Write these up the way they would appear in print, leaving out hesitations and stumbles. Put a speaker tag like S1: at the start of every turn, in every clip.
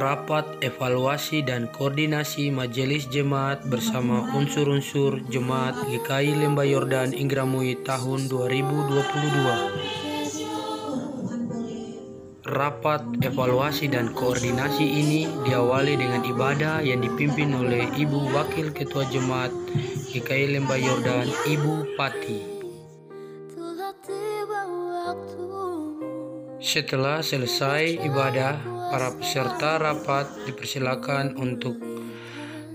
S1: Rapat evaluasi dan koordinasi Majelis Jemaat bersama unsur-unsur Jemaat GKI Lembah Yordan Indramayu tahun 2022. Rapat evaluasi dan koordinasi ini diawali dengan ibadah yang dipimpin oleh Ibu Wakil Ketua Jemaat GKI Lembah Yordan, Ibu Pati. Setelah selesai ibadah, para peserta rapat dipersilakan untuk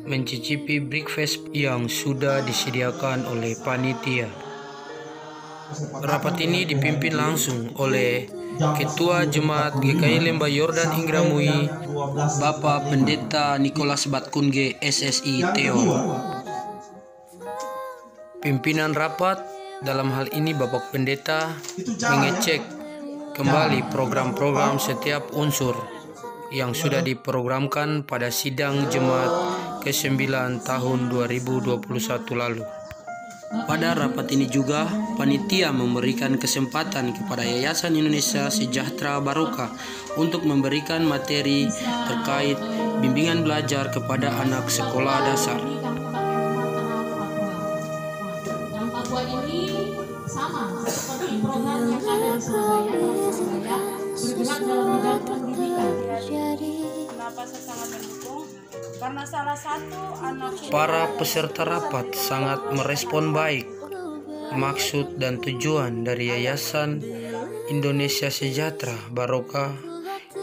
S1: mencicipi breakfast yang sudah disediakan oleh panitia. Rapat ini dipimpin langsung oleh Ketua Jemaat GKI Lembah Yordan Indramayu, Bapak Pendeta Nicholas Batkunge SSI Theo. Pimpinan rapat dalam hal ini Bapak Pendeta mengecek kembali program-program setiap unsur yang sudah diprogramkan pada sidang Jemaat ke-9 tahun 2021 lalu. Pada rapat ini juga, panitia memberikan kesempatan kepada Yayasan Indonesia Sejahtera Barokah untuk memberikan materi terkait bimbingan belajar kepada anak sekolah dasar.
S2: Ini sama seperti program yang ada di Surabaya, bergerak dalam bidang pendidikan. Kenapa saya sangat mendukung? Karena salah satu anak
S1: para peserta rapat sangat merespon baik maksud dan tujuan dari Yayasan Indonesia Sejahtera Barokah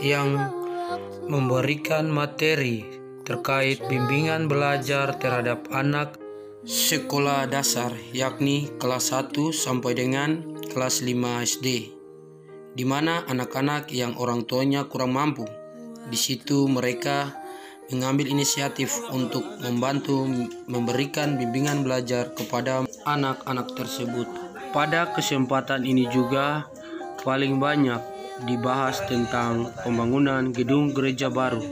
S1: yang memberikan materi terkait bimbingan belajar terhadap anak sekolah dasar, yakni kelas 1 sampai dengan kelas 5 SD, di mana anak-anak yang orang tuanya kurang mampu. Di situ mereka mengambil inisiatif untuk membantu memberikan bimbingan belajar kepada anak-anak tersebut. Pada kesempatan ini juga paling banyak dibahas tentang pembangunan gedung gereja baru,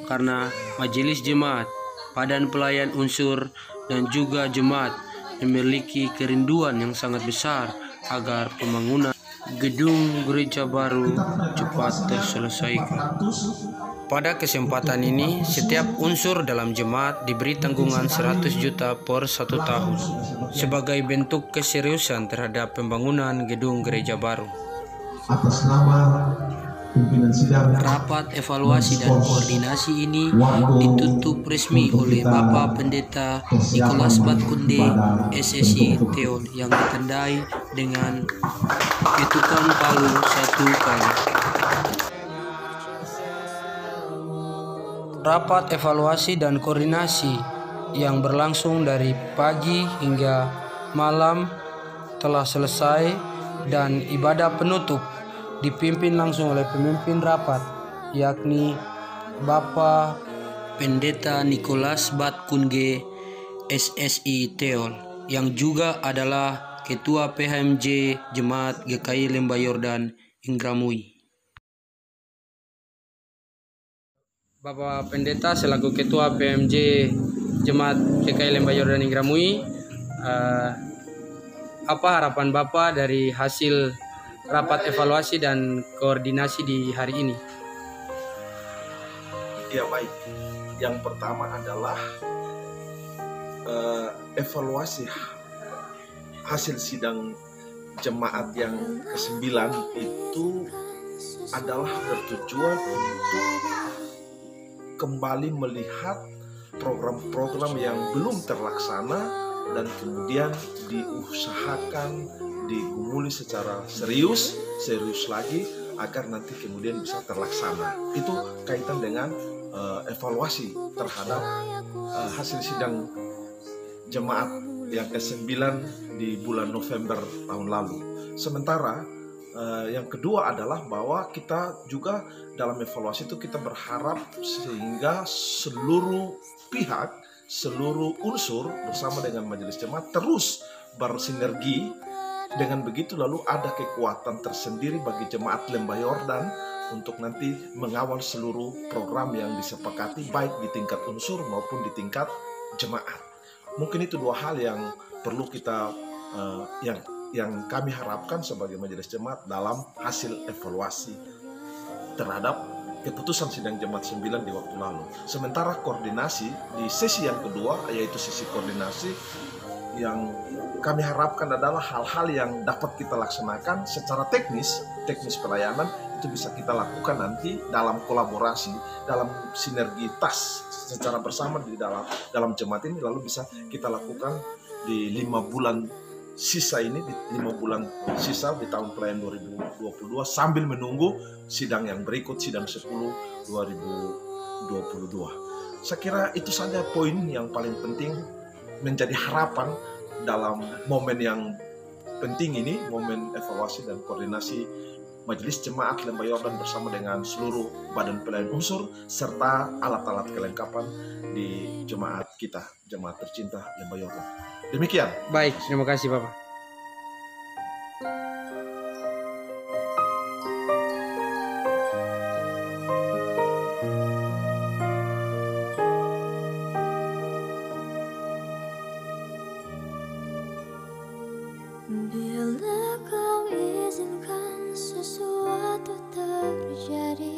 S1: karena Majelis Jemaat, Badan Pelayan Unsur, dan juga jemaat memiliki kerinduan yang sangat besar agar pembangunan gedung gereja baru cepat terselesaikan. Pada kesempatan ini, setiap unsur dalam jemaat diberi tanggungan 100 juta per 1 tahun sebagai bentuk keseriusan terhadap pembangunan gedung gereja baru.
S3: Atas nama pimpinan sidang,
S1: rapat evaluasi dan koordinasi ini ditutup resmi oleh Bapak Pendeta Nicholas Batkunde SSI Theo yang ditandai dengan ketukan palu 1 kali. Rapat evaluasi dan koordinasi yang berlangsung dari pagi hingga malam telah selesai dan ibadah penutup dipimpin langsung oleh pemimpin rapat, yakni Bapak Pendeta Nicholas Batkunge SSI Theo yang juga adalah Ketua PHMJ Jemaat GKI Lembah Yordan Indramayu. Bapak Pendeta selaku Ketua PMJ Jemaat GKI Lembah Yordan Indramayu, apa harapan Bapak dari hasil rapat evaluasi dan koordinasi di hari ini?
S4: Ya baik, yang pertama adalah evaluasi hasil sidang jemaat yang ke-9 itu adalah bertujuan untuk kembali melihat program-program yang belum terlaksana dan kemudian diusahakan digumuli secara serius lagi agar nanti kemudian bisa terlaksana. Itu kaitan dengan evaluasi terhadap hasil sidang jemaat yang ke-9 di bulan November tahun lalu. Sementara yang kedua adalah bahwa kita juga dalam evaluasi itu kita berharap sehingga seluruh pihak, seluruh unsur bersama dengan majelis jemaat terus bersinergi. Dengan begitu lalu ada kekuatan tersendiri bagi jemaat Lembah Yordan untuk nanti mengawal seluruh program yang disepakati baik di tingkat unsur maupun di tingkat jemaat. Mungkin itu dua hal yang perlu kita yang kami harapkan sebagai majelis jemaat dalam hasil evaluasi terhadap keputusan sidang Jemaat 9 di waktu lalu. Sementara koordinasi di sesi yang kedua, yaitu sesi koordinasi, yang kami harapkan adalah hal-hal yang dapat kita laksanakan secara teknis pelayanan, itu bisa kita lakukan nanti dalam kolaborasi, dalam sinergitas secara bersama di dalam jemaat ini, lalu bisa kita lakukan di 5 bulan sisa ini, di 5 bulan sisa di tahun pelayanan 2022, sambil menunggu sidang yang berikut, sidang 10 2022. Saya kira itu saja poin yang paling penting menjadi harapan dalam momen yang penting ini, momen evaluasi dan koordinasi Majelis Jemaat Lembah Yordan bersama dengan seluruh badan pelayan unsur serta alat-alat kelengkapan di jemaat kita, jemaat tercinta Lembah Yordan. Demikian.
S1: Baik, terima kasih Bapak.
S5: Bila kau izinkan sesuatu terjadi,